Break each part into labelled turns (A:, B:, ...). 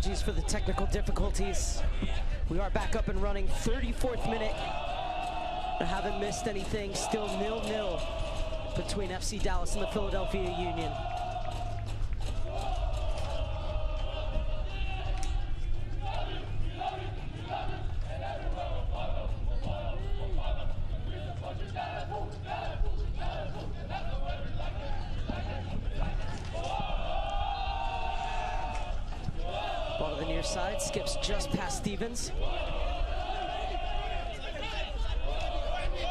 A: Apologies for the technical difficulties. We are back up and running. 34th minute. I haven't missed anything. Still 0-0 between FC Dallas and the Philadelphia Union. Ball to the near side, skips just past Stevens.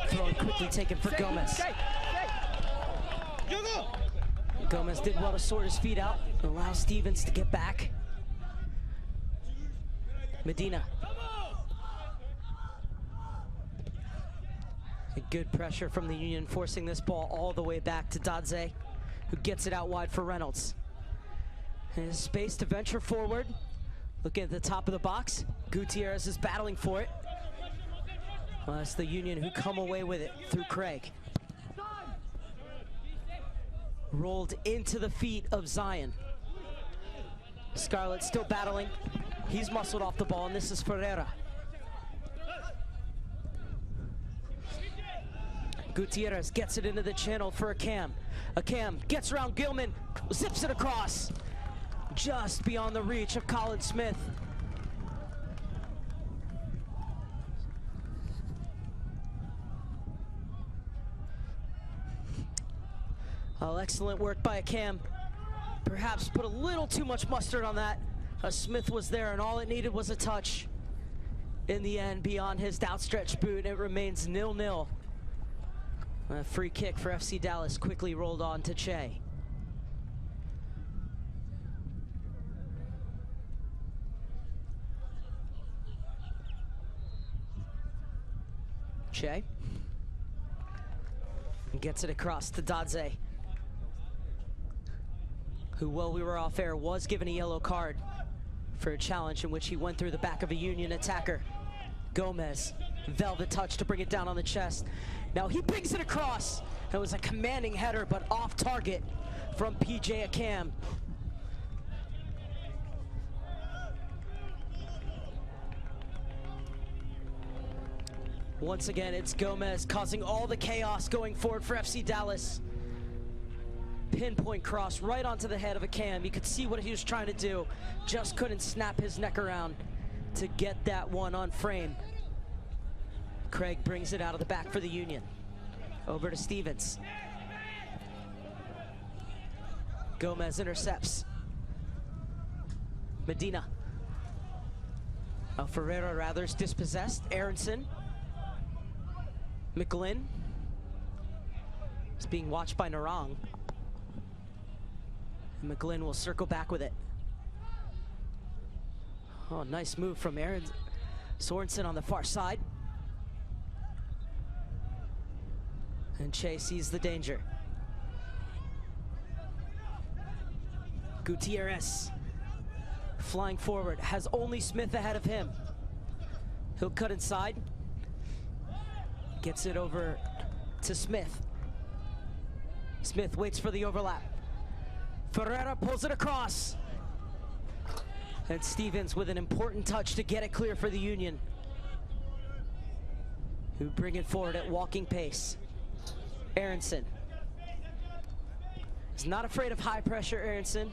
A: Throw quickly taken for Gomez. Gomez did well to sort his feet out, allow Stevens to get back. Medina. A good pressure from the Union, forcing this ball all the way back to Dadze, who gets it out wide for Reynolds. And his space to venture forward. Looking at the top of the box, Gutierrez is battling for it. Well, it's the Union who come away with it through Craig. Rolled into the feet of Zion. Scarlett still battling. He's muscled off the ball, and this is Ferreira. Gutierrez gets it into the channel for Akam. Akam gets around Gilman, zips it across. Just beyond the reach of Colin Smith. Oh, excellent work by Akam. Perhaps put a little too much mustard on that. Smith was there, and all it needed was a touch. In the end, beyond his outstretched boot, it remains 0-0. A free kick for FC Dallas quickly rolled on to Che. Che gets it across to Dadze, who, while we were off air, was given a yellow card for a challenge in which he went through the back of a Union attacker. Gomez, velvet touch to bring it down on the chest. Now he brings it across. It was a commanding header, but off target from PJ Akam. Once again, it's Gomez causing all the chaos going forward for FC Dallas. Pinpoint cross right onto the head of Akam. You could see what he was trying to do. Just couldn't snap his neck around to get that one on frame. Craig brings it out of the back for the Union. Over to Stevens. Gomez intercepts. Medina. Ferreira rather is dispossessed. Aronson. McGlynn is being watched by Narang. McGlynn will circle back with it. Oh, nice move from Aaron Sorensen on the far side. And Che sees the danger. Gutierrez flying forward, has only Smith ahead of him. He'll cut inside. Gets it over to Smith. Smith waits for the overlap. Ferreira pulls it across. And Stevens with an important touch to get it clear for the Union, who bring it forward at walking pace. Aronson is not afraid of high pressure. Aronson,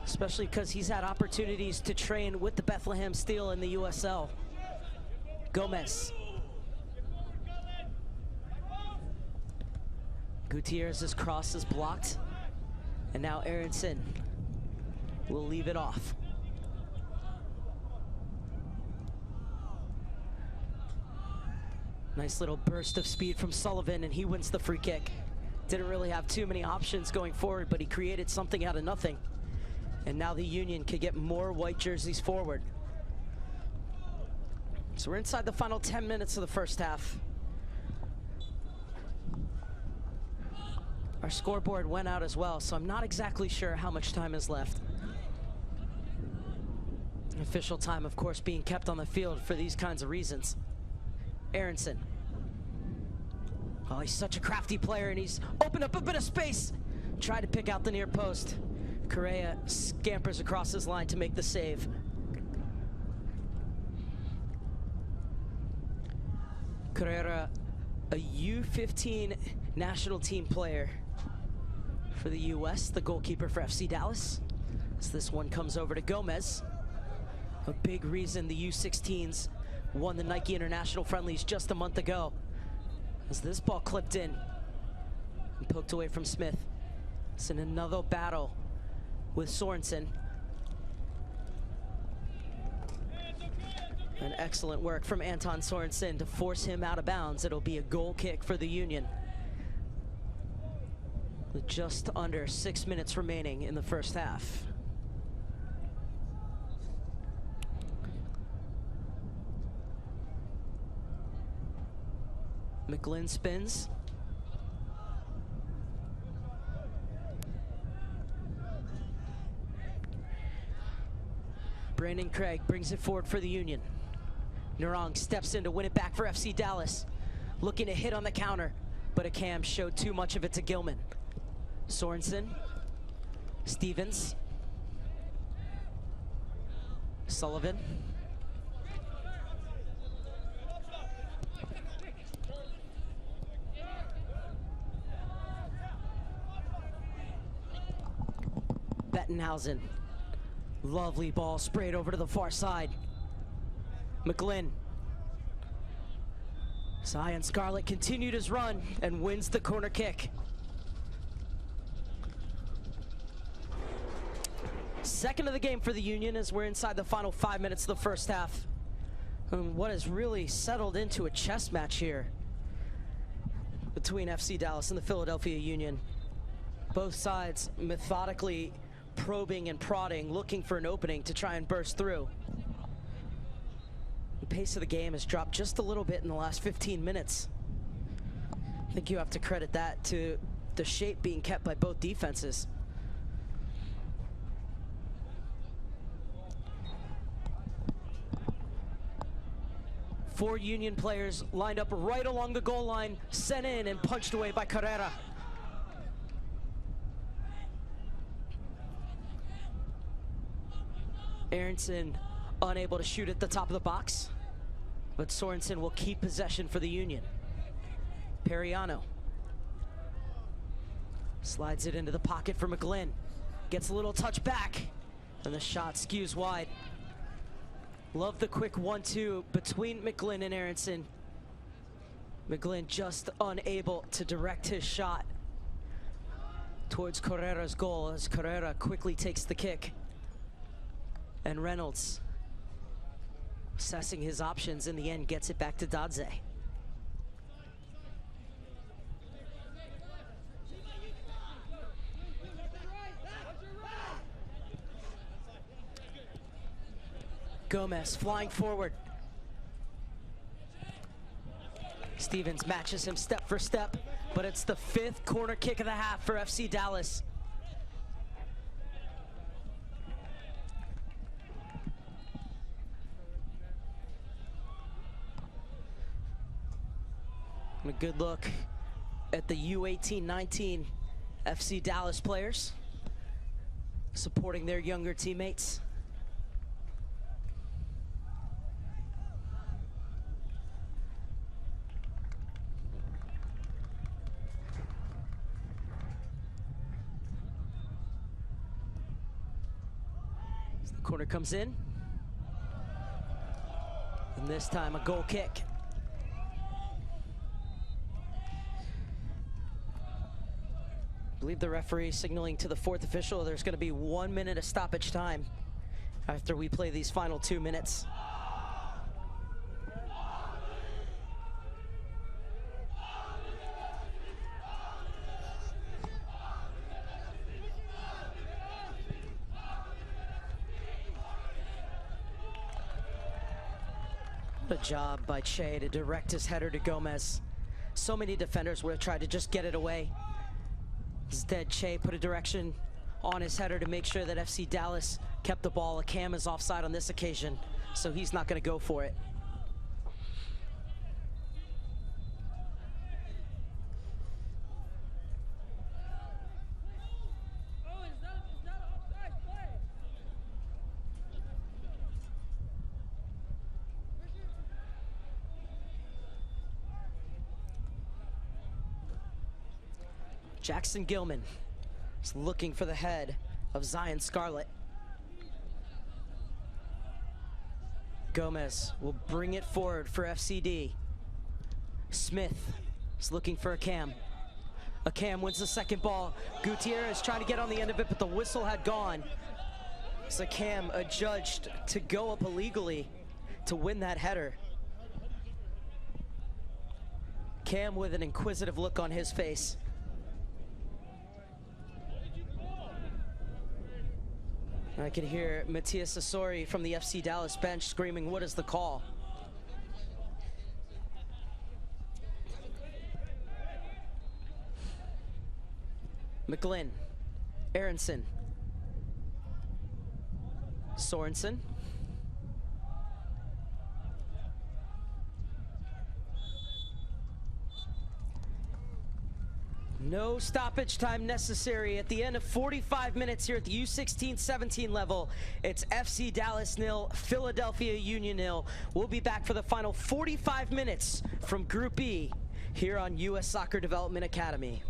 A: especially because he's had opportunities to train with the Bethlehem Steel in the USL. Gomez. Gutierrez's cross is blocked, and now Aronson will leave it off. Nice little burst of speed from Sullivan, and he wins the free kick. Didn't really have too many options going forward, but he created something out of nothing. And now the Union could get more white jerseys forward. So we're inside the final 10 minutes of the first half. Our scoreboard went out as well, so I'm not exactly sure how much time is left. Official time, of course, being kept on the field for these kinds of reasons. Aronson. Oh, he's such a crafty player, and he's opened up a bit of space. Tried to pick out the near post. Correa scampers across his line to make the save. Correa, a U-15 national team player for the U.S., the goalkeeper for FC Dallas. As this one comes over to Gomez. A big reason the U-16s won the Nike International Friendlies just a month ago. As this ball clipped in and poked away from Smith. It's in another battle with Sorensen. And excellent work from Anton Sorensen to force him out of bounds. It'll be a goal kick for the Union. With just under 6 minutes remaining in the first half. McGlynn spins. Brandon Craig brings it forward for the Union. Narong steps in to win it back for FC Dallas. Looking to hit on the counter, but a cam showed too much of it to Gilman. Sorensen, Stevens, Sullivan. Bettenhausen. Lovely ball sprayed over to the far side. McGlynn. Zion Scarlett continued his run and wins the corner kick. Second of the game for the Union as we're inside the final 5 minutes of the first half. And what has really settled into a chess match here between FC Dallas and the Philadelphia Union. Both sides methodically probing and prodding, looking for an opening to try and burst through. The pace of the game has dropped just a little bit in the last 15 minutes. I think you have to credit that to the shape being kept by both defenses. Four Union players lined up right along the goal line, sent in and punched away by Carrera. Aronson unable to shoot at the top of the box, but Sorensen will keep possession for the Union. Periano slides it into the pocket for McGlynn. Gets a little touch back, and the shot skews wide. Love the quick 1-2 between McGlynn and Aronson. McGlynn just unable to direct his shot towards Carrera's goal as Carrera quickly takes the kick. And Reynolds, assessing his options, in the end gets it back to Dadze. Gomez flying forward. Stevens matches him step for step, but it's the 5th corner kick of the half for FC Dallas. And a good look at the U18-19 FC Dallas players supporting their younger teammates. As the corner comes in, and this time a goal kick. I believe the referee signaling to the 4th official there's going to be 1 minute of stoppage time after we play these final 2 minutes. What a job by Che to direct his header to Gomez. So many defenders would have tried to just get it away. Instead, Che put a direction on his header to make sure that FC Dallas kept the ball. A cam is offside on this occasion, so he's not going to go for it. Jackson Gilman is looking for the head of Zion Scarlett. Gomez will bring it forward for FCD. Smith is looking for a cam. A cam wins the second ball. Gutierrez trying to get on the end of it, but the whistle had gone. So Cam adjudged to go up illegally to win that header. Cam with an inquisitive look on his face. I can hear Matias Asori from the FC Dallas bench screaming, "What is the call?" McGlynn, Aronson, Sorensen, no stoppage time necessary at the end of 45 minutes here at the U16-17 level. It's FC Dallas 0, Philadelphia Union 0. We'll be back for the final 45 minutes from Group E here on US Soccer Development Academy.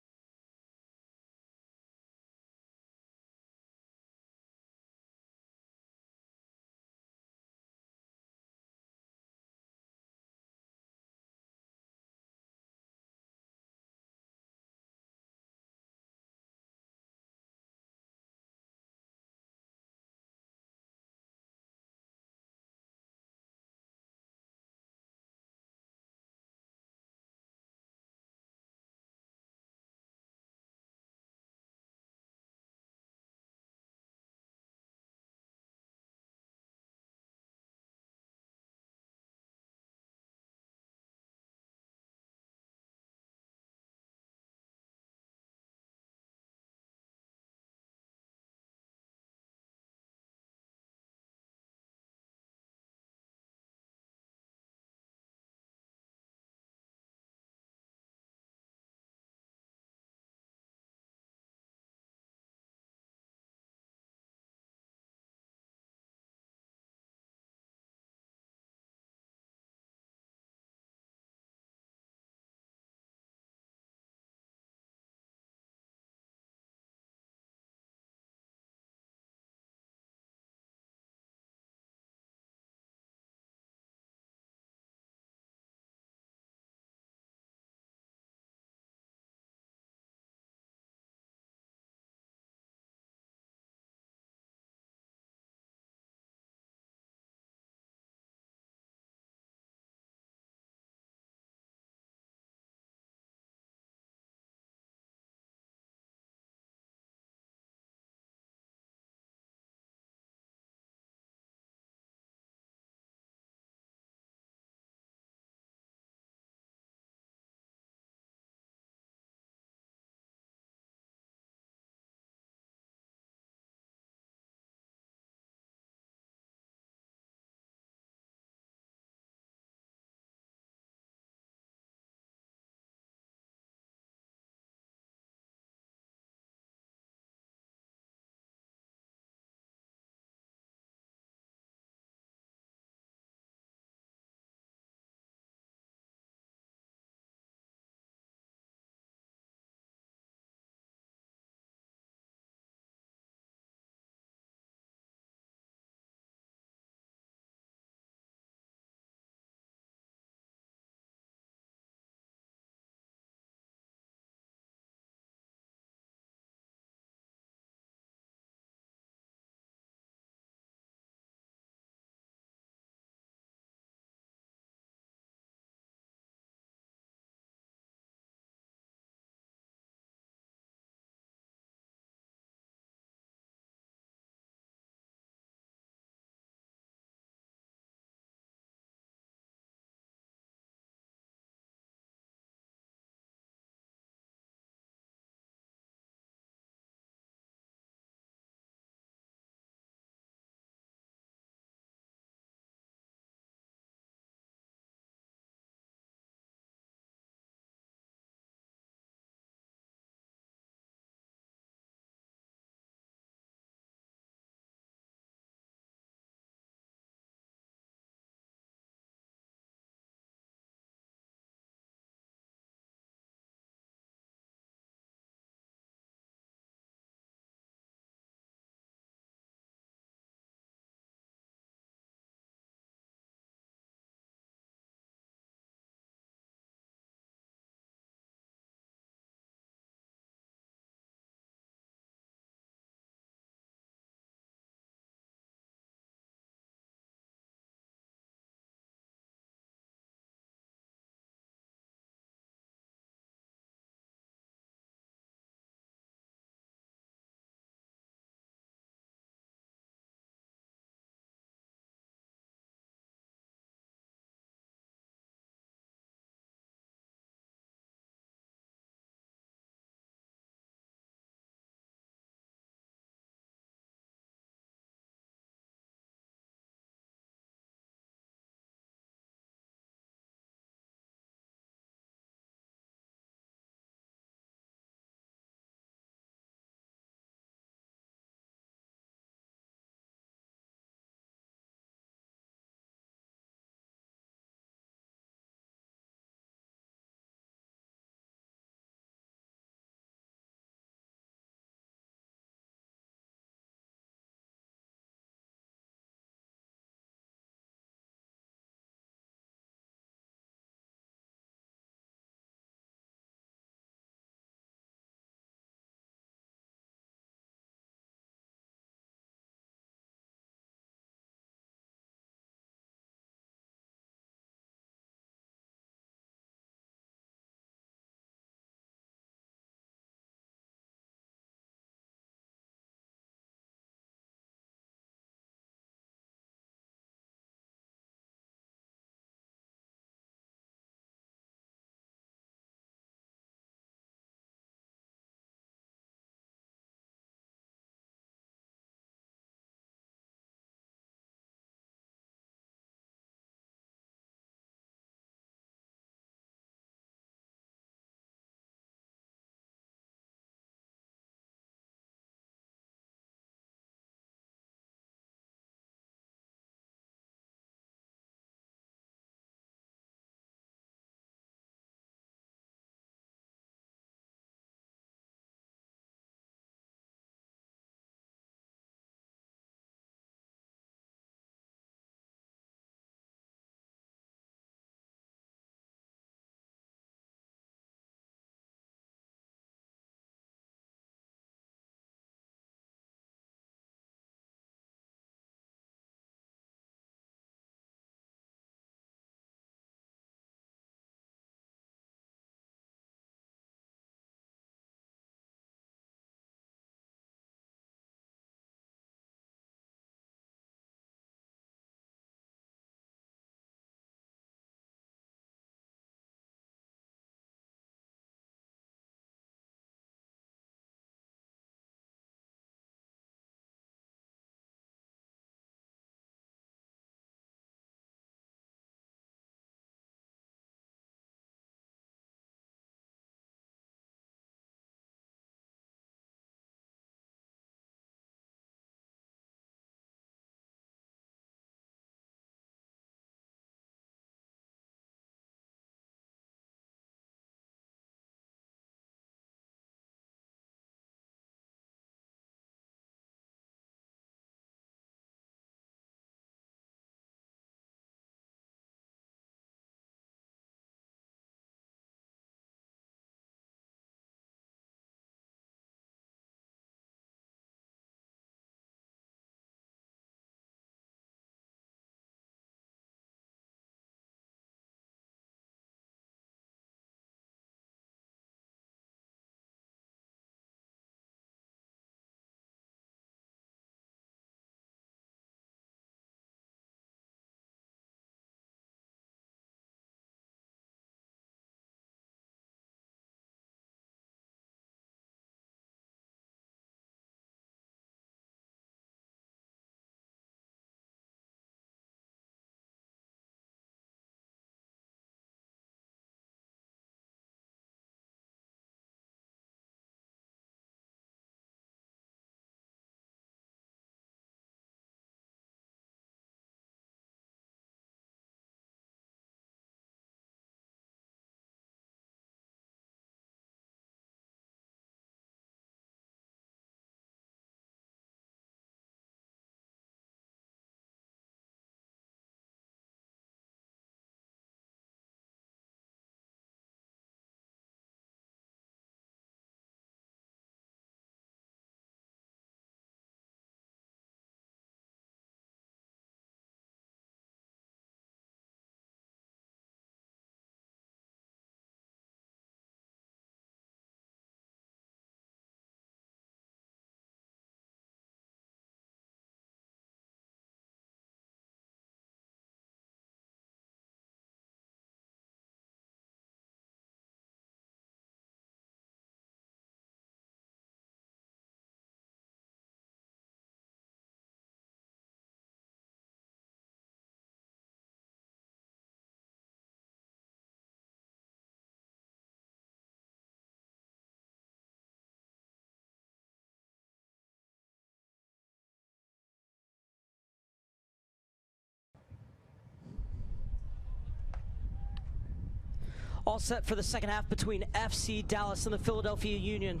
A: All set for the second half between FC Dallas and the Philadelphia Union.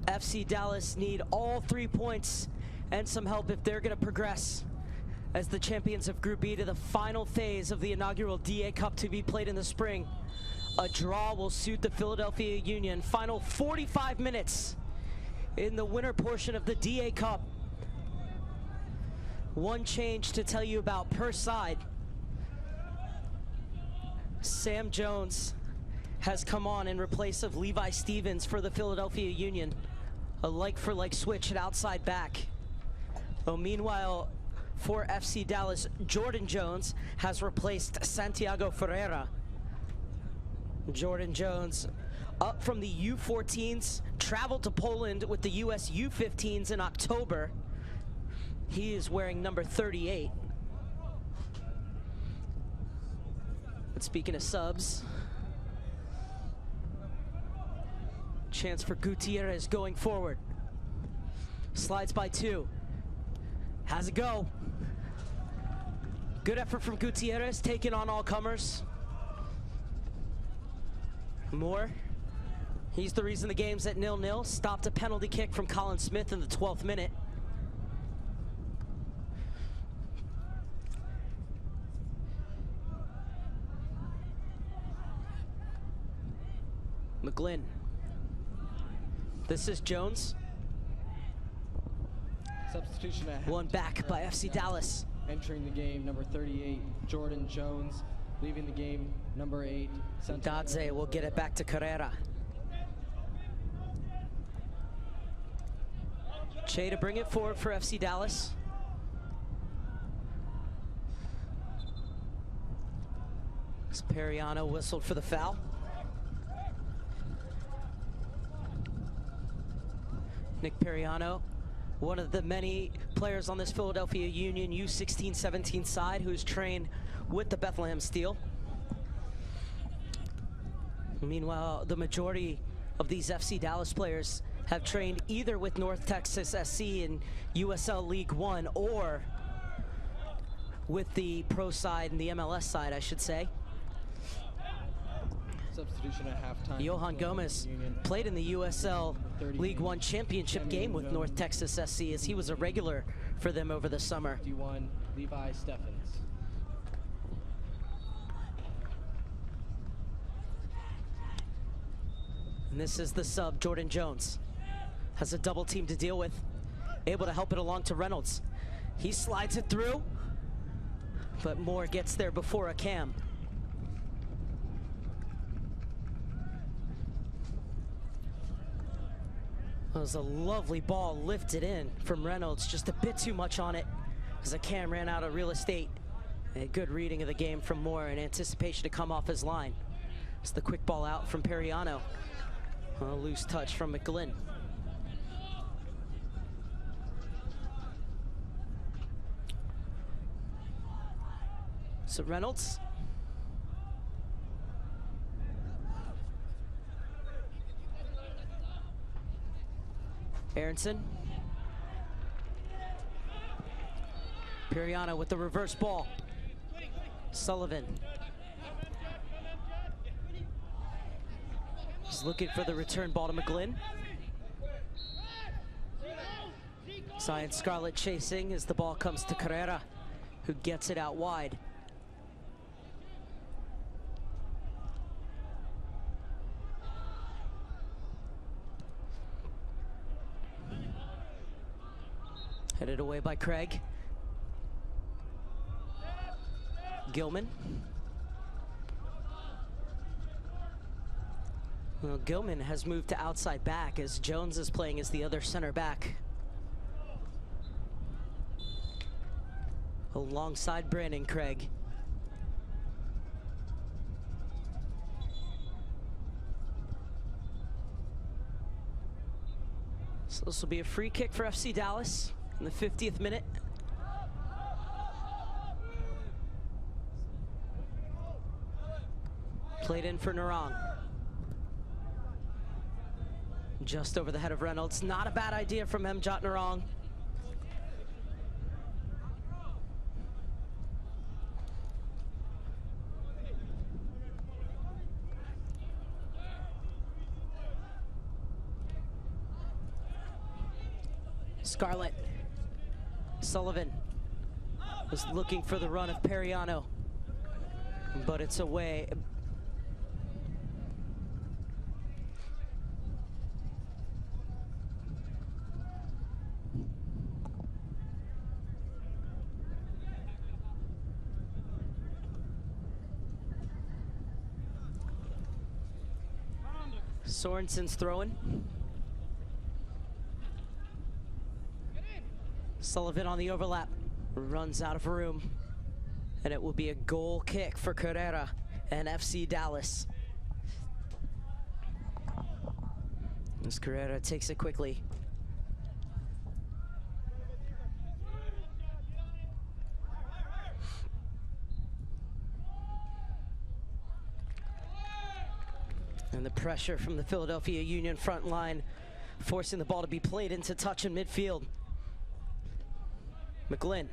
A: FC Dallas need all 3 points and some help if they're going to progress as the champions of Group B to the final phase of the inaugural DA Cup to be played in the spring. A draw will suit the Philadelphia Union. Final 45 minutes in the winter portion of the DA Cup. One change to tell you about per side. Sam Jones has come on in replace of Levi Stevens for the Philadelphia Union. A like-for-like switch at outside back. Oh, meanwhile, for FC Dallas, Jordan Jones has replaced Santiago Ferreira. Jordan Jones, up from the U-14s, traveled to Poland with the US U-15s in October. He is wearing number 38. But speaking of subs, chance for Gutierrez going forward. Slides by 2. Has a go. Good effort from Gutierrez, taking on all comers. Moore, he's the reason the game's at 0-0. Stopped a penalty kick from Colin Smith in the 12th minute. McGlynn. This is Jones.
B: Substitution at
A: One back by FC Dallas.
B: Entering the game, number 38, Jordan Jones. Leaving the game, number 8,
A: Dadze will get it back to Carrera. Che to bring it forward for FC Dallas. Periano whistled for the foul. Nick Periano, one of the many players on this Philadelphia Union U-16-17 side who's trained with the Bethlehem Steel. Meanwhile, the majority of these FC Dallas players have trained either with North Texas SC in USL League One or with the pro side and the MLS side, I should say.
B: Substitution at halftime.
A: Johan Gomez played in the USL League One championship game with North Texas SC as he was a regular for them over the summer.
B: 51, Levi Steffens.
A: And this is the sub, Jordan Jones. Has a double team to deal with. Able to help it along to Reynolds. He slides it through, but Moore gets there before a cam. That was a lovely ball lifted in from Reynolds, just a bit too much on it as a cam ran out of real estate. A good reading of the game from Moore in anticipation to come off his line. It's the quick ball out from Periano. A loose touch from McGlynn. So Reynolds. Aronson. Periano with the reverse ball. Sullivan. He's looking for the return ball to McGlynn. Cyan Scarlett chasing as the ball comes to Carrera, who gets it out wide. Headed away by Craig. Gilman. Well, Gilman has moved to outside back as Jones is playing as the other center back. Alongside Brandon Craig. So this will be a free kick for FC Dallas in the 50th minute. Played in for Narang. Just over the head of Reynolds. Not a bad idea from Mjot Narang. Scarlett. Sullivan was looking for the run of Periano, but it's away. Sorensen's throwing. Sullivan on the overlap, runs out of room, and it will be a goal kick for Carrera and FC Dallas. As Carrera takes it quickly. And the pressure from the Philadelphia Union front line, forcing the ball to be played into touch in midfield. McGlynn.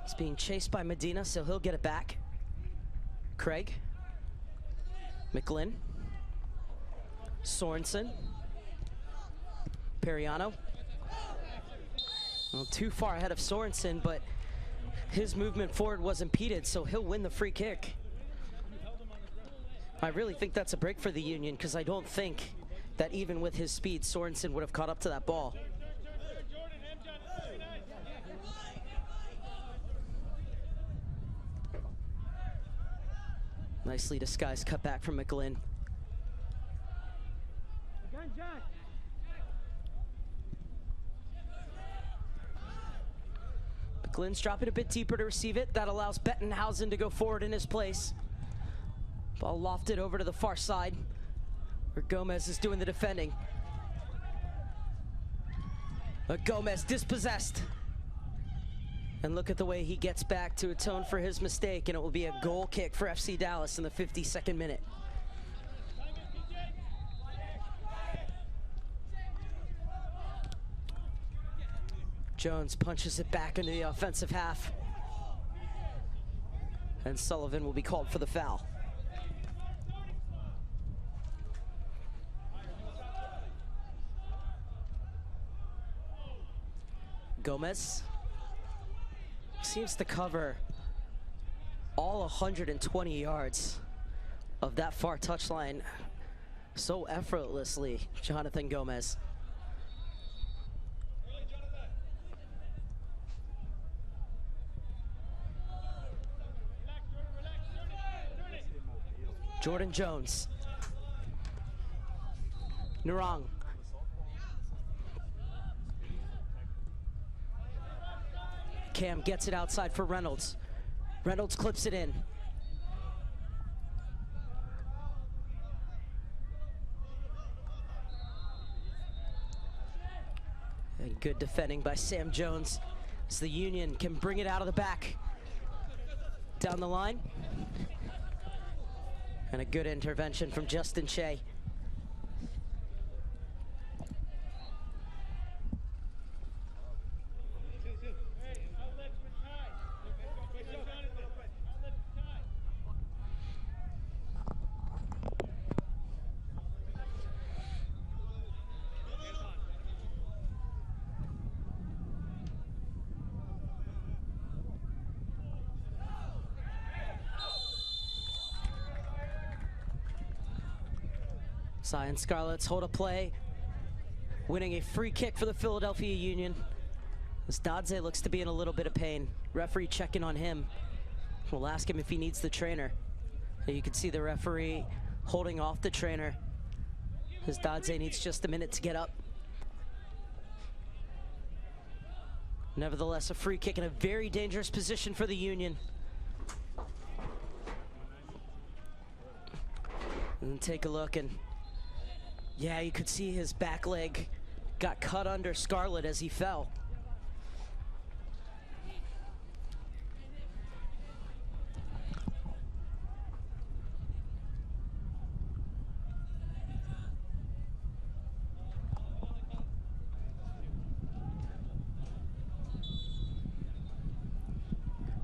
A: It's being chased by Medina, so he'll get it back. Craig. McGlynn. Sorensen. Periano. Well, too far ahead of Sorensen, but his movement forward was impeded, so he'll win the free kick. I really think that's a break for the Union, because I don't think that even with his speed, Sorensen would have caught up to that ball. Nicely disguised cutback from McGlynn. McGlynn's dropping a bit deeper to receive it. That allows Bettenhausen to go forward in his place. Ball lofted over to the far side, where Gomez is doing the defending. But Gomez dispossessed. And look at the way he gets back to atone for his mistake, and it will be a goal kick for FC Dallas in the 52nd minute. Jones punches it back into the offensive half. And Sullivan will be called for the foul. Gomez seems to cover all 120 yards of that far touchline so effortlessly, Jonathan Gomez. Jordan Jones. Narang. Cam gets it outside for Reynolds. Reynolds clips it in. And good defending by Sam Jones, as the Union can bring it out of the back. Down the line. And a good intervention from Justin Shea. Cyan Scarlets hold a play, winning a free kick for the Philadelphia Union. As Dadze looks to be in a little bit of pain. Referee checking on him. We'll ask him if he needs the trainer. You can see the referee holding off the trainer, as Dadze needs just a minute to get up. Nevertheless, a free kick in a very dangerous position for the Union. And take a look, and yeah, you could see his back leg got cut under Scarlett as he fell.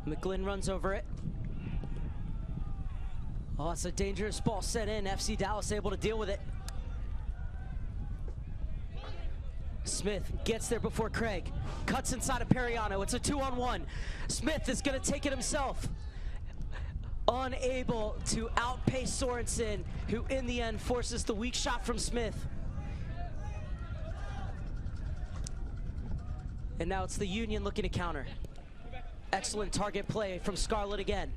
A: McGlynn runs over it. Oh, it's a dangerous ball set in. FC Dallas able to deal with it. Smith gets there before Craig. Cuts inside of Periano. It's a 2-on-1. Smith is going to take it himself. Unable to outpace Sorensen, who in the end forces the weak shot from Smith. And now it's the Union looking to counter. Excellent target play from Scarlett again.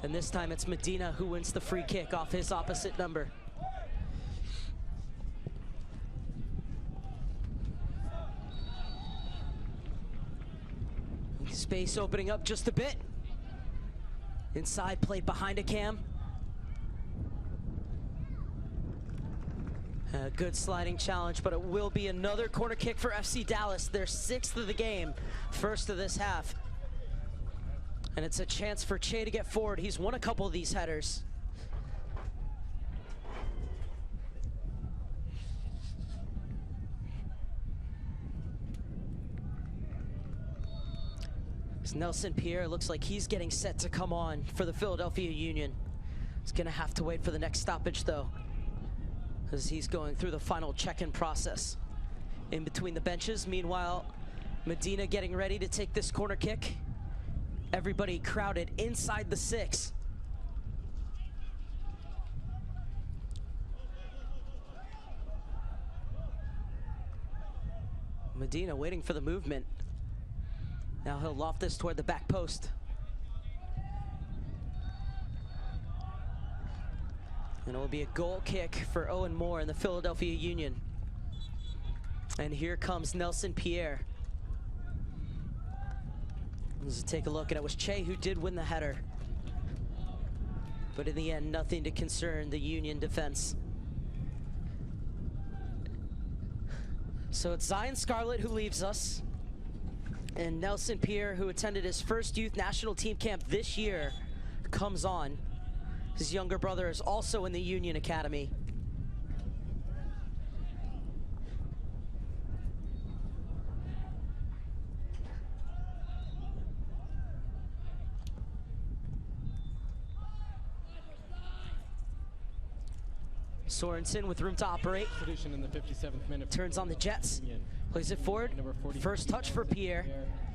A: And this time it's Medina who wins the free kick off his opposite number. Space opening up just a bit. Inside play behind a cam. A good sliding challenge, but it will be another corner kick for FC Dallas, their 6th of the game, first of this half. And it's a chance for Che to get forward. He's won a couple of these headers. Nelson Pierre looks like he's getting set to come on for the Philadelphia Union. He's gonna have to wait for the next stoppage though, as he's going through the final check-in process. In between the benches, meanwhile, Medina getting ready to take this corner kick. Everybody crowded inside the 6. Medina waiting for the movement. Now he'll loft this toward the back post. And it will be a goal kick for Owen Moore in the Philadelphia Union. And here comes Nelson Pierre. Let's take a look, and it was Che who did win the header. But in the end, nothing to concern the Union defense. So it's Zion Scarlett who leaves us. And Nelson Pierre, who attended his first youth national team camp this year, comes on. His younger brother is also in the Union Academy. Sorensen with room to operate.
B: In the 57th minute.
A: Turns on the Jets.
B: Union.
A: Plays it forward. First touch for Pierre.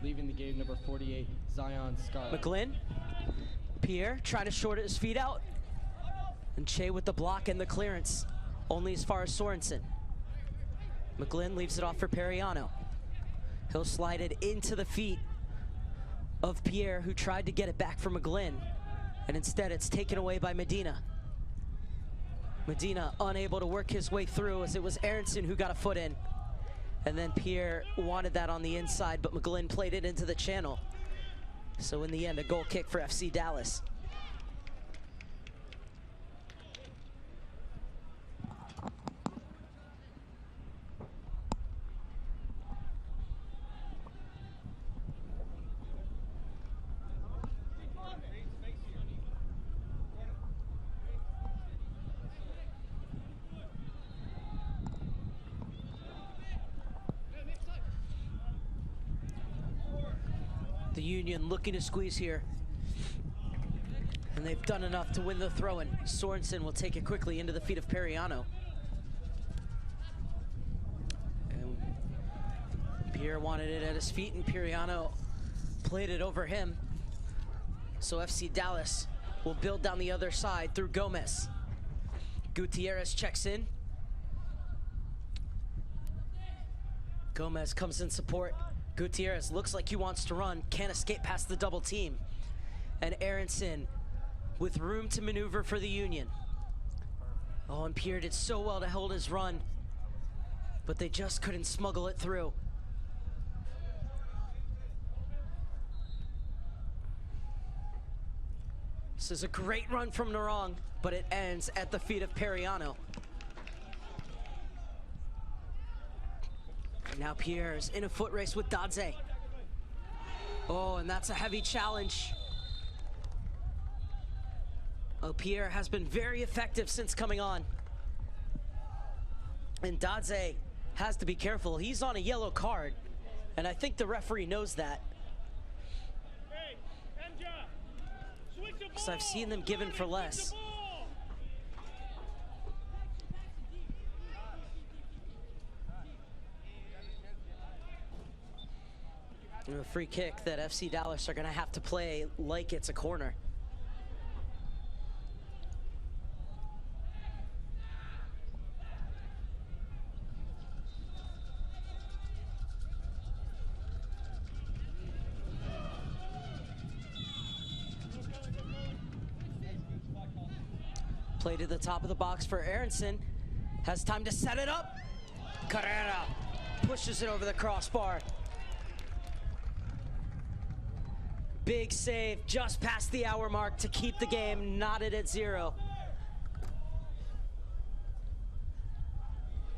B: Leaving the game, number 48, Zion Scarlett.
A: McGlynn. Pierre trying to short his feet out. And Che with the block and the clearance. Only as far as Sorensen. McGlynn leaves it off for Periano. He'll slide it into the feet of Pierre, who tried to get it back from McGlynn. And instead it's taken away by Medina. Medina unable to work his way through, as it was Aronson who got a foot in. And then Pierre wanted that on the inside, but McGlynn played it into the channel. So in the end, a goal kick for FC Dallas. The Union looking to squeeze here. And they've done enough to win the throw-in. Sorensen will take it quickly into the feet of Periano. And Pierre wanted it at his feet, and Periano played it over him. So FC Dallas will build down the other side through Gomez. Gutierrez checks in. Gomez comes in support. Gutierrez looks like he wants to run, can't escape past the double team. And Aronson with room to maneuver for the Union. Oh, and Pierre did so well to hold his run, but they just couldn't smuggle it through. This is a great run from Narong, but it ends at the feet of Periano. Now Pierre's in a foot race with Dadze. Oh, and that's a heavy challenge. Oh, Pierre has been very effective since coming on. And Dadze has to be careful. He's on a yellow card, and I think the referee knows that. Because I've seen them given for less. A free kick that FC Dallas are going to have to play like it's a corner. Play to the top of the box for Aronson. Has time to set it up. Carrera pushes it over the crossbar. Big save just past the hour mark to keep the game knotted at 0.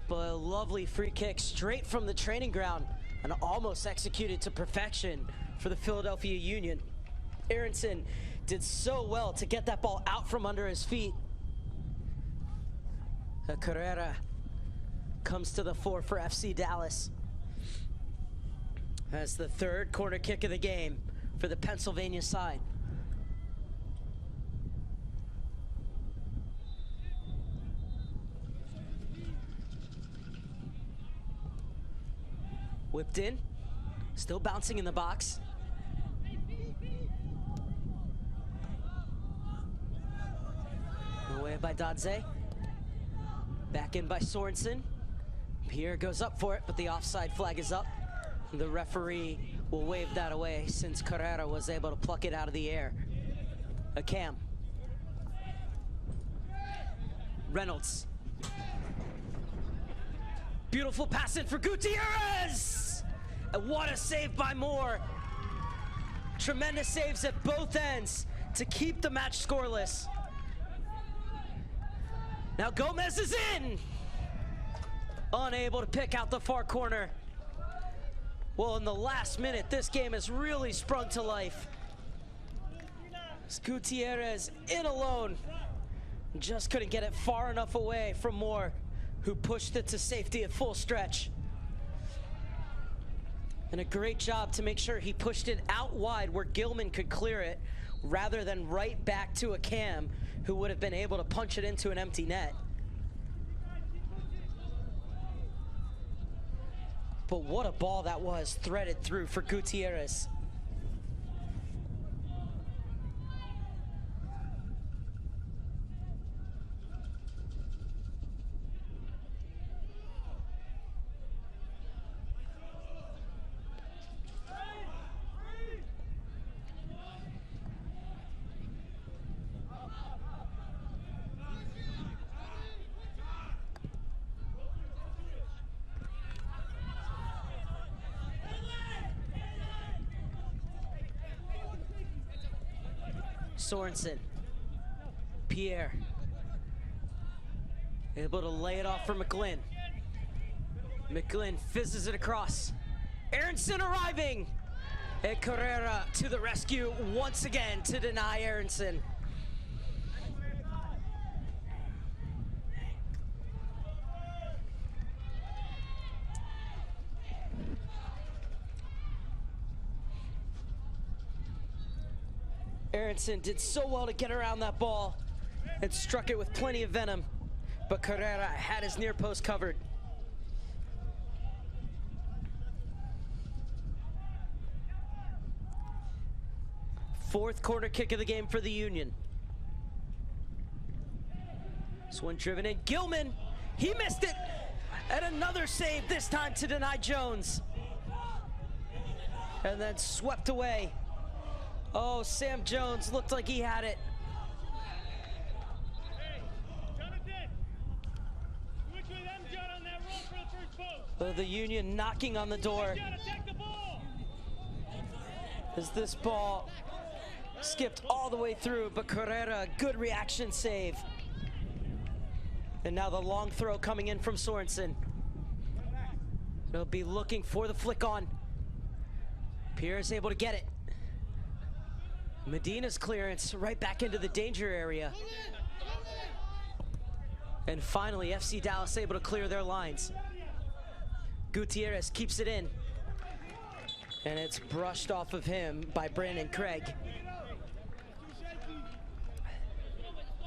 A: But a lovely free kick straight from the training ground and almost executed to perfection for the Philadelphia Union. Aronson did so well to get that ball out from under his feet. Carrera comes to the fore for FC Dallas. As the third corner kick of the game for the Pennsylvania side. Whipped in, still bouncing in the box. Away by Dadze. Back in by Sorensen. Pierre goes up for it, but the offside flag is up. The referee will wave that away since Carrera was able to pluck it out of the air. A cam. Reynolds. Beautiful pass in for Gutierrez! And what a save by Moore. Tremendous saves at both ends to keep the match scoreless. Now Gomez is in! Unable to pick out the far corner. Well, in the last minute, this game has really sprung to life. Gutierrez in alone. Just couldn't get it far enough away from Moore, who pushed it to safety at full stretch. And a great job to make sure he pushed it out wide where Gilman could clear it, rather than right back to a Cam, who would have been able to punch it into an empty net. But what a ball that was, threaded through for Gutierrez. Sorensen, Pierre, able to lay it off for McGlynn. McGlynn fizzes it across. Aronson arriving, and Carrera to the rescue once again to deny Aronson. Aronson did so well to get around that ball and struck it with plenty of venom, but Carrera had his near post covered. Fourth corner kick of the game for the Union. This one driven in. Gilman, he missed it, and another save, this time to deny Jones. And then swept away. Oh, Sam Jones looked like he had it. The Union knocking on the door as this ball skipped all the way through, but Carrera, good reaction save. And now the long throw coming in from Sorensen. They'll be looking for the flick on. Pierre is able to get it. Medina's clearance right back into the danger area. And finally, FC Dallas able to clear their lines. Gutierrez keeps it in. And it's brushed off of him by Brandon Craig.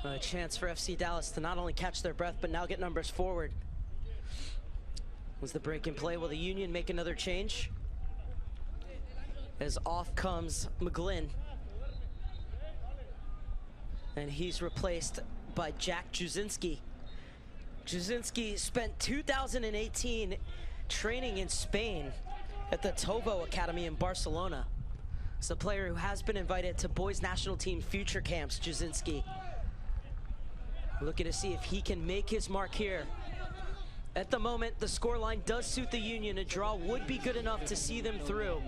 A: A chance for FC Dallas to not only catch their breath, but now get numbers forward. Was the break in play? Will the Union make another change? as off comes McGlynn. And he's replaced by Jack Juzinski. Juzinski spent 2018 training in Spain at the Tovo Academy in Barcelona. It's a player who has been invited to boys national team future camps, Juzinski. Looking to see if he can make his mark here. At the moment, the scoreline does suit the Union. A draw would be good enough to see them through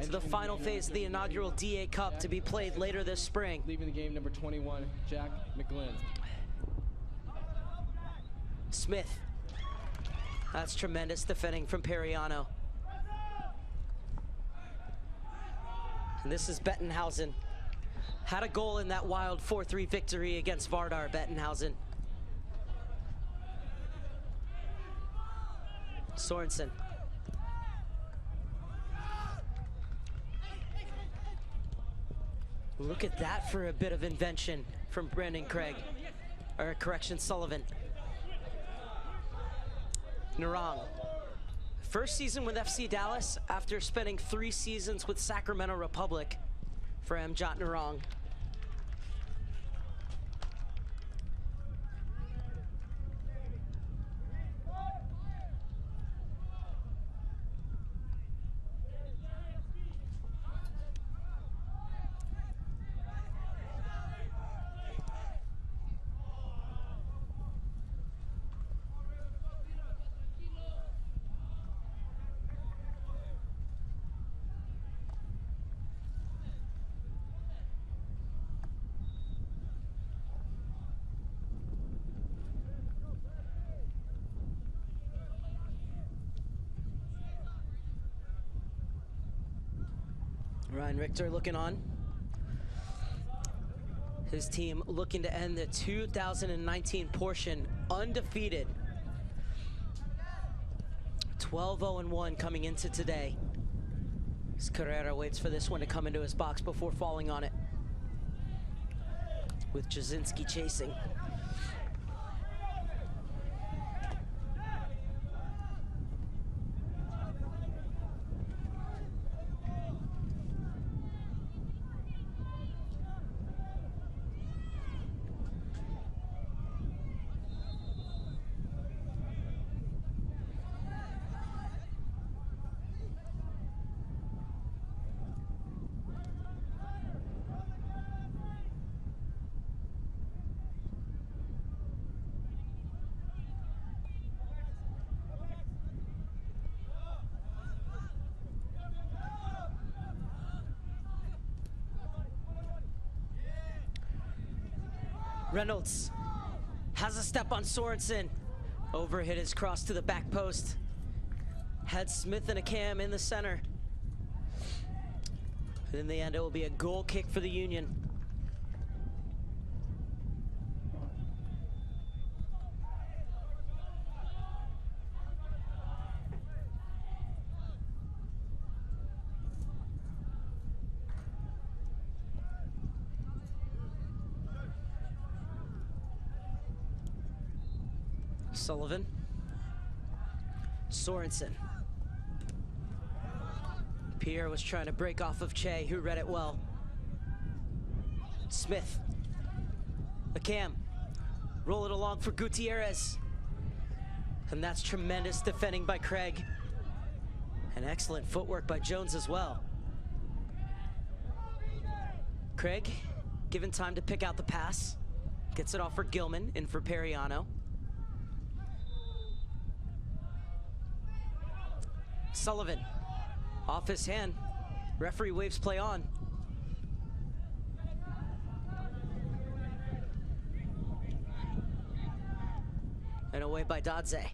A: to the final phase of the inaugural DA Cup to be played later this spring.
B: Leaving the game, number 21, Jack McGlynn.
A: Smith. That's tremendous defending from Periano. And this is Bettenhausen. Had a goal in that wild 4-3 victory against Vardar, Bettenhausen. Sorensen. Look at that for a bit of invention from Brendan Craig. Or correction, Sullivan. Narang. First season with FC Dallas after spending 3 seasons with Sacramento Republic for Amjad Narang. Ryan Richter looking on. His team looking to end the 2019 portion undefeated. 12-0-1 coming into today. As Carrera waits for this one to come into his box before falling on it. With Jasinski chasing. Reynolds has a step on Sorensen. Overhit his cross to the back post. Had Smith and a cam in the center. And in the end, it will be a goal kick for the Union. Sullivan. Sorensen. Pierre was trying to break off of Che, who read it well. Smith. A cam. Roll it along for Gutierrez. And that's tremendous defending by Craig. And excellent footwork by Jones as well. Craig, given time to pick out the pass. Gets it off for Gilman, in for Periano. Sullivan, off his hand. Referee waves play on. And away by Dadze.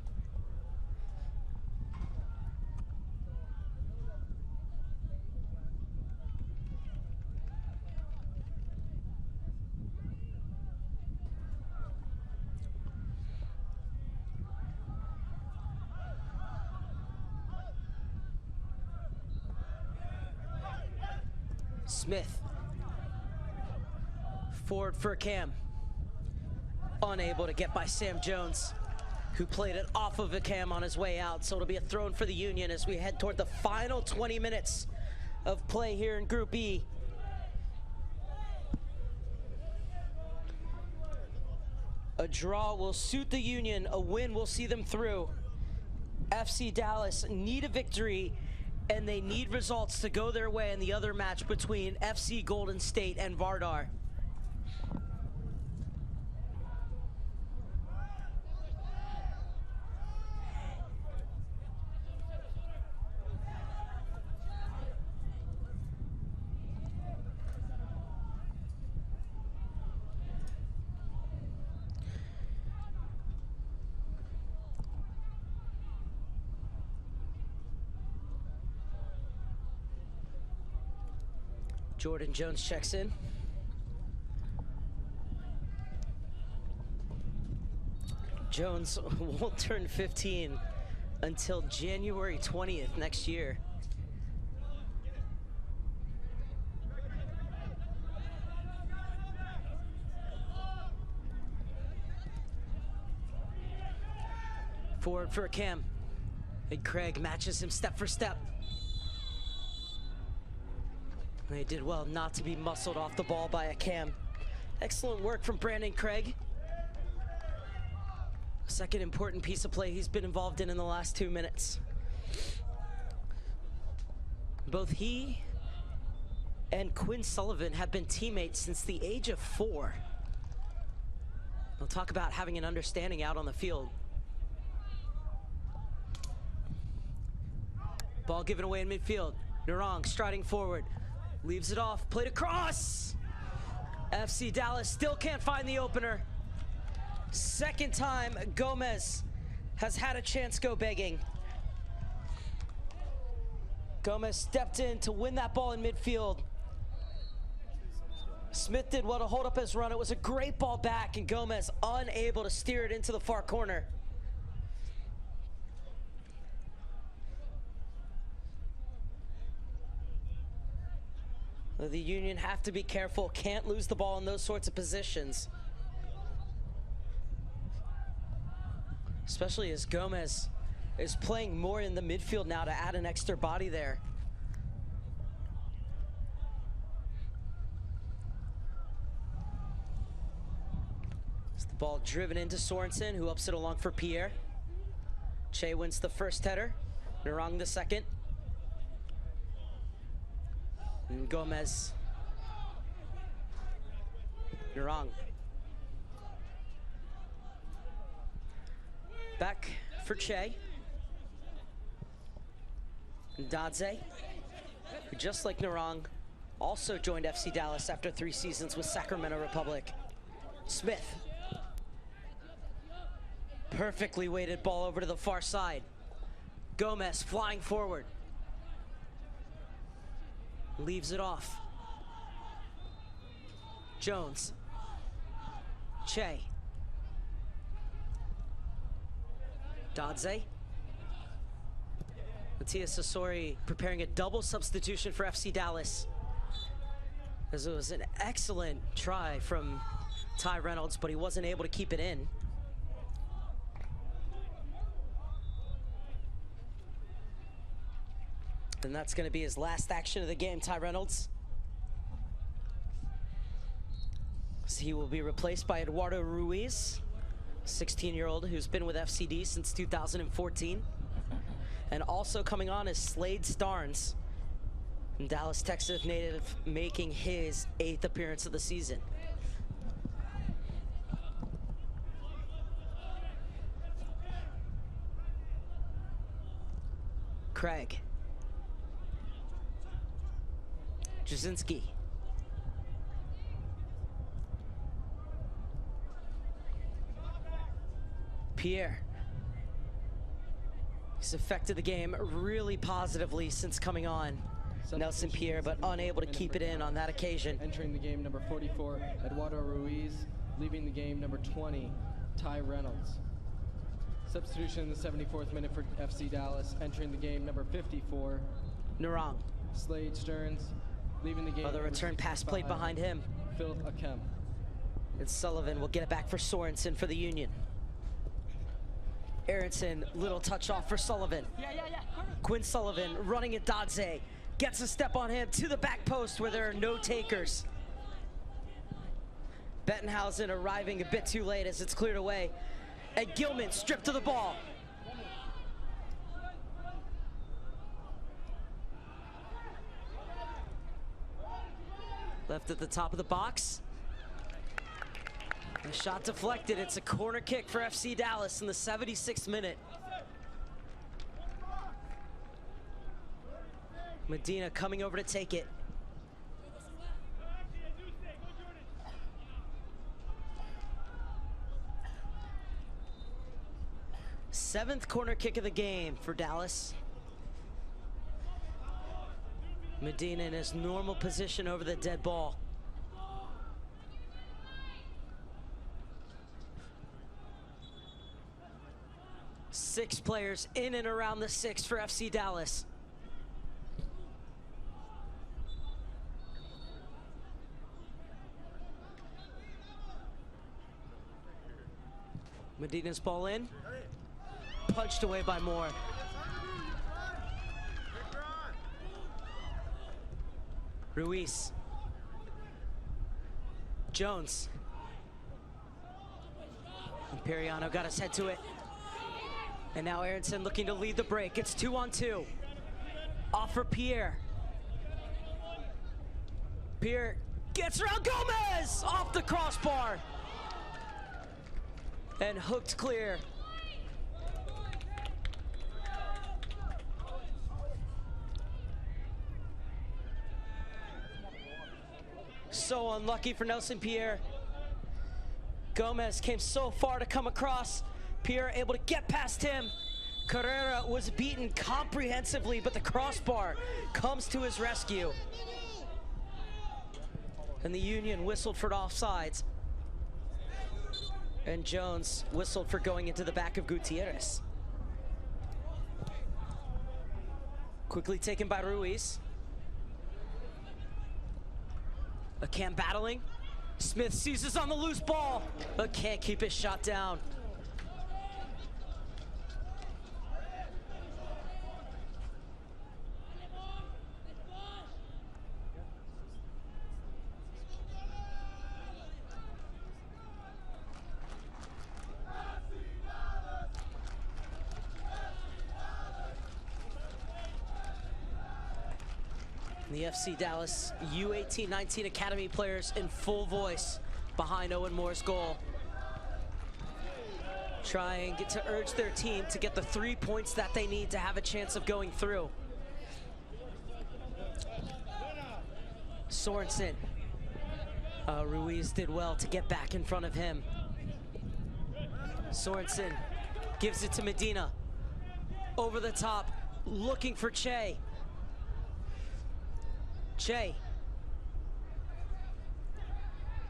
A: Smith. Forward for Cam. Unable to get by Sam Jones, who played it off of a cam on his way out. So it'll be a throw-in for the Union as we head toward the final 20 minutes of play here in Group E. A draw will suit the Union, a win will see them through. FC Dallas need a victory, and they need results to go their way in the other match between FC Golden State and Vardar. Jordan Jones checks in. Jones won't turn 15 until January 20th next year. Forward for Cam. And Craig matches him step for step. They did well not to be muscled off the ball by a Cam. Excellent work from Brandon Craig. Second important piece of play he's been involved in the last 2 minutes. Both he and Quinn Sullivan have been teammates since the age of 4. They'll talk about having an understanding out on the field. Ball given away in midfield. Narang striding forward. Leaves it off, played across. FC Dallas still can't find the opener. Second time Gomez has had a chance go begging. Gomez stepped in to win that ball in midfield. Smith did well to hold up his run. It was a great ball back, and Gomez unable to steer it into the far corner. The Union have to be careful, can't lose the ball in those sorts of positions. Especially as Gomez is playing more in the midfield now to add an extra body there. It's the ball driven into Sorensen, who ups it along for Pierre. Che wins the first header, Narang the second. And Gomez. Narang. Back for Che. Dadze, who just like Narang, also joined FC Dallas after 3 seasons with Sacramento Republic. Smith. Perfectly weighted ball over to the far side. Gomez flying forward. Leaves it off. Jones. Che. Dadze. Matias Sasori preparing a double substitution for FC Dallas. As it was an excellent try from Ty Reynolds, but he wasn't able to keep it in. And that's going to be his last action of the game, Ty Reynolds. So he will be replaced by Eduardo Ruiz, 16-year-old who's been with FCD since 2014. And also coming on is Slade Starnes, Dallas, Texas native, making his 8th appearance of the season. Craig. Jasinski. Pierre. He's affected the game really positively since coming on. Nelson Pierre, but unable to keep it in on that occasion.
B: Entering the game, number 44, Eduardo Ruiz. Leaving the game, number 20, Ty Reynolds. Substitution in the 74th minute for FC Dallas. Entering the game, number 54,
A: Narang.
B: Slade Stearns. Leaving the game.
A: Another return pass played behind him.
B: Philip Akem.
A: And Sullivan will get it back for Sorensen for the Union. Aronson, little touch off for Sullivan. Quinn Sullivan running at Dadze. Gets a step on him to the back post where there are no takers. Bettenhausen arriving a bit too late as it's cleared away. And Gilman stripped of the ball. Left at the top of the box. The shot deflected. It's a corner kick for FC Dallas in the 76th minute. Medina coming over to take it. Seventh corner kick of the game for Dallas. Medina in his normal position over the dead ball. Six players in and around the six for FC Dallas. Medina's ball in. Punched away by Moore. Ruiz. Jones. Imperiano got his head to it. And now Aronson looking to lead the break. It's 2-on-2. Off for Pierre. Pierre gets around Gomez! Off the crossbar. And hooked clear. So unlucky for Nelson Pierre. Gomez came so far to come across. Pierre able to get past him. Carrera was beaten comprehensively, but the crossbar comes to his rescue. And the Union whistled for offsides. And Jones whistled for going into the back of Gutierrez. Quickly taken by Ruiz. Cam battling. Smith seizes on the loose ball, but can't keep his shot down. The FC Dallas U-18-19 Academy players in full voice behind Owen Moore's goal. Trying to urge their team to get the 3 points that they need to have a chance of going through. Sorensen. Ruiz did well to get back in front of him. Sorensen gives it to Medina. Over the top, looking for Che. Che.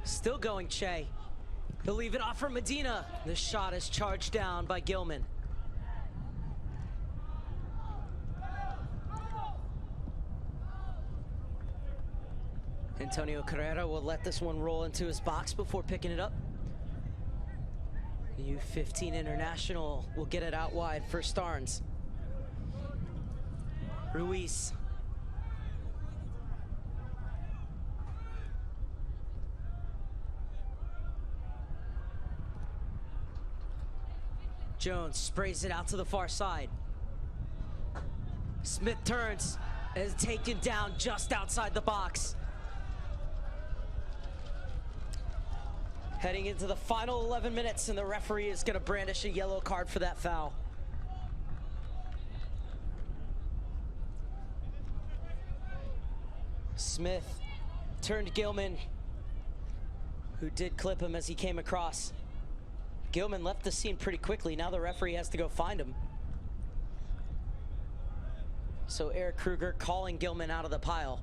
A: Still going Che. He'll leave it off for Medina. The shot is charged down by Gilman. Antonio Carrera will let this one roll into his box before picking it up. The U-15 international will get it out wide for Starnes. Ruiz. Jones sprays it out to the far side. Smith turns and is taken down just outside the box. Heading into the final 11 minutes, and the referee is going to brandish a yellow card for that foul. Smith turned Gilman, who did clip him as he came across. Gilman left the scene pretty quickly. Now the referee has to go find him. So Eric Kruger calling Gilman out of the pile.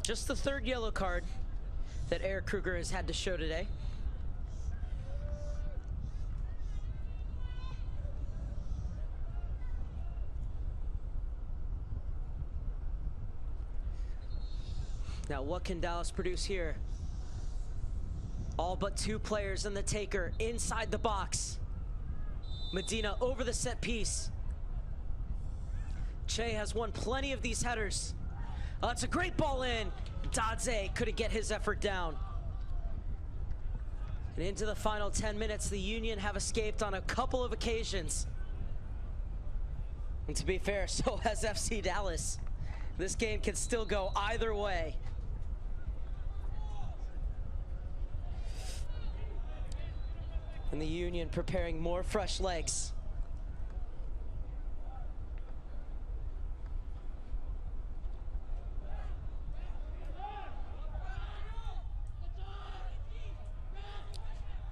A: Just the third yellow card that Eric Kruger has had to show today. Now what can Dallas produce here? All but 2 players in the taker inside the box. Medina over the set piece. Che has won plenty of these headers. That's a great ball in. Dadze couldn't get his effort down. And into the final 10 minutes, the Union have escaped on a couple of occasions. And to be fair, so has FC Dallas. This game can still go either way. And the Union preparing more fresh legs.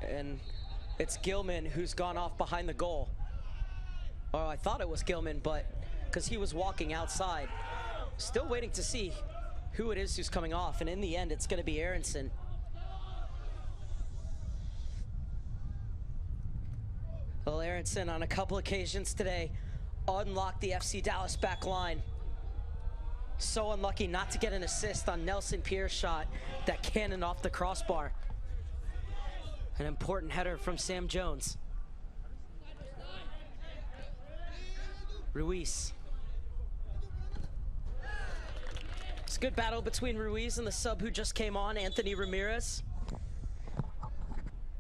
A: And it's Gilman who's gone off behind the goal. Oh, I thought it was Gilman, but because he was walking outside. Still waiting to see who it is who's coming off, and in the end, it's going to be Aronson. Well, Aronson on a couple occasions today unlocked the FC Dallas back line. So unlucky not to get an assist on Nelson Pierre's shot that cannoned off the crossbar. An important header from Sam Jones. Ruiz. It's a good battle between Ruiz and the sub who just came on, Anthony Ramirez.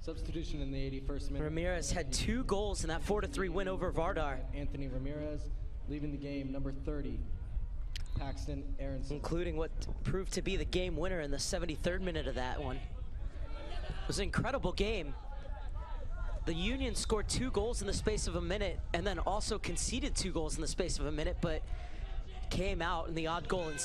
B: Substitution in the 81st minute.
A: Ramirez had 2 goals in that 4-3 win over Vardar.
B: Anthony Ramirez leaving the game, number 30, Paxton Aronson.
A: Including what proved to be the game winner in the 73rd minute of that one. It was an incredible game. The Union scored 2 goals in the space of a minute and then also conceded 2 goals in the space of a minute, but came out in the odd goal in